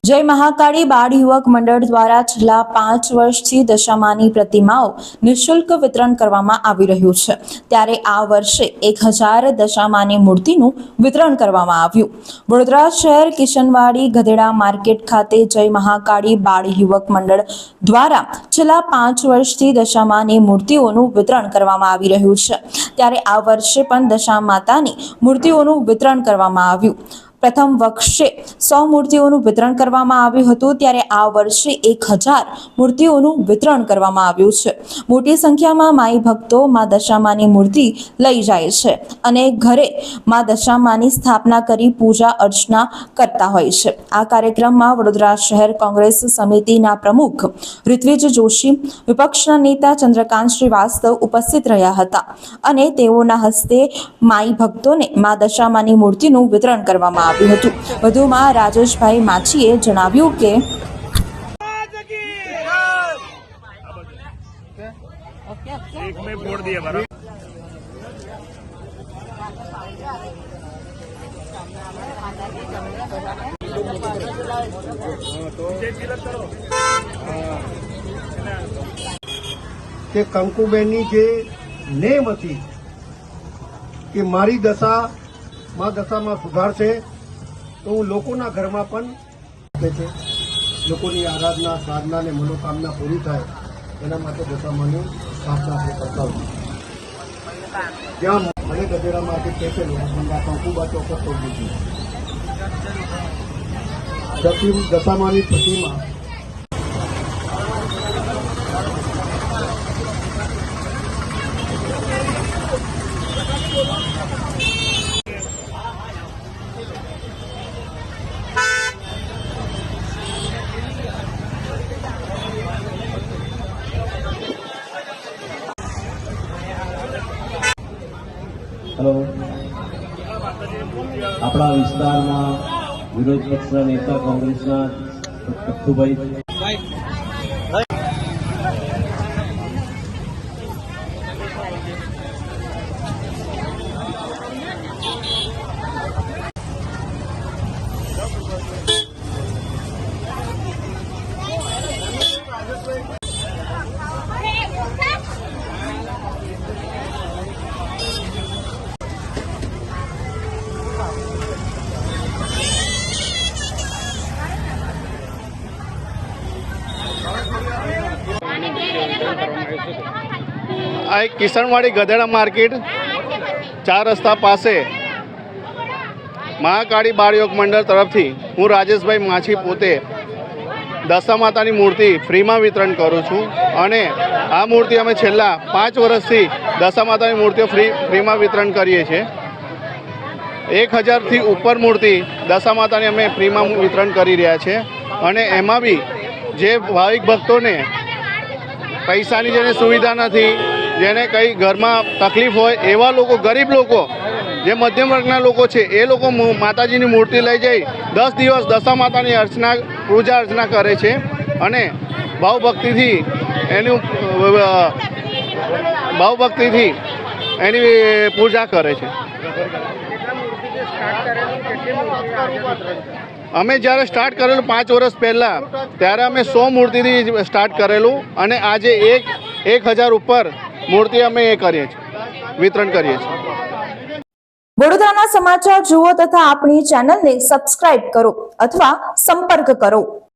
જય મહાકાળી બાળ યુવક મંડળ દ્વારા છેલ્લા 5 વર્ષથી દશામાની પ્રતિમાઓ નિઃશુલ્ક વિતરણ કરવામાં આવી રહ્યું છે। ત્યારે આ વર્ષે 1000 દશામાની મૂર્તિનું વિતરણ કરવામાં આવ્યું। વડોદરા શહેર કિશનવાડી ગધેડા માર્કેટ ખાતે જય મહાકાળી બાળ યુવક મંડળ દ્વારા છેલ્લા 5 વર્ષથી દશામાની મૂર્તિઓનું વિતરણ કરવામાં આવી રહ્યું છે। ત્યારે આ વર્ષે પણ દશામાતાની મૂર્તિઓનું વિતરણ કરવામાં આવ્યું। પ્રથમ વર્ષે 100 મૂર્તિઓનું વિતરણ કરવામાં આવ્યું હતું, ત્યારે આ વર્ષે 1000 મૂર્તિઓનું વિતરણ કરવામાં આવ્યું છે। મોટી સંખ્યામાં માઈ ભક્તો માં દશામાની મૂર્તિ લઈ જાય છે અને ઘરે માં દશામાની સ્થાપના કરી પૂજા અર્ચના કરતા હોય છે। આ કાર્યક્રમમાં વડોદરા શહેર કોંગ્રેસ સમિતિના પ્રમુખ ઋત્વિજ જોશી, વિપક્ષના નેતા ચંદ્રકાંત શ્રીવાસ્તવ ઉપસ્થિત રહ્યા હતા અને તેઓના હસ્તે માઈ ભક્તોને માં દશામાની મૂર્તિનું વિતરણ કરવામાં આવ્યું હતું। વધુમાં રાજેશભાઈ માછીએ જણાવ્યું કે કે કંકુબેનની જે નેમ હતી કે મારી દશા માં દશામાં સુધારશે, તો હું લોકોના ઘરમાં પણ છે લોકોની આરાધના સાધના અને મનોકામના પૂરી થાય એના માટે દશામાની સ્થાપના આપણે કરતા હોઈએ। જ્યાં મને ગધેડા માર્કેટ કહે છે લોકો કંકુબા ચોક્કસ પહોંચી દશામાની પ્રતિમા हेलो, अपना विस्तार में विरोध पक्ष नेता कांग्रेस कत्थुभाई આ એક કિશનવાડી ગધેડા માર્કેટ 4 રસ્તા પાસે મહાકાળી બાળ યુવક મંડળ તરફથી હું રાજેશભાઈ માછી પોતે દશામાતાની મૂર્તિ ફ્રીમાં વિતરણ કરું છું અને આ મૂર્તિ અમે છેલ્લા 5 વર્ષથી દશામાતાની મૂર્તિઓ ફ્રીમાં વિતરણ કરીએ છીએ। 1000થી ઉપર મૂર્તિ દશામાતાની અમે ફ્રીમાં વિતરણ કરી રહ્યા છીએ અને એમાં બી જે ભાવિક ભક્તોને પૈસાની જેને સુવિધા નથી, જેને કંઈ ઘરમાં તકલીફ હોય એવા લોકો, ગરીબ લોકો, જે મધ્યમ વર્ગના લોકો છે એ લોકો માતાજીની મૂર્તિ લઈ જઈ 10 દિવસ દશામાતાની અર્ચના પૂજા અર્ચના કરે છે અને ભાવભક્તિથી એની પૂજા કરે છે। અમે જ્યારે સ્ટાર્ટ કરેલું 5 વર્ષ પહેલાં ત્યારે અમે 100 મૂર્તિથી સ્ટાર્ટ કરેલું અને આજે 1000 ઉપર મૂર્તિ અમે વિતરણ કરીએ છીએ। વડોદરાના સમાચાર જુઓ તથા આપણી ચેનલને સબસ્ક્રાઇબ કરો અથવા સંપર્ક કરો।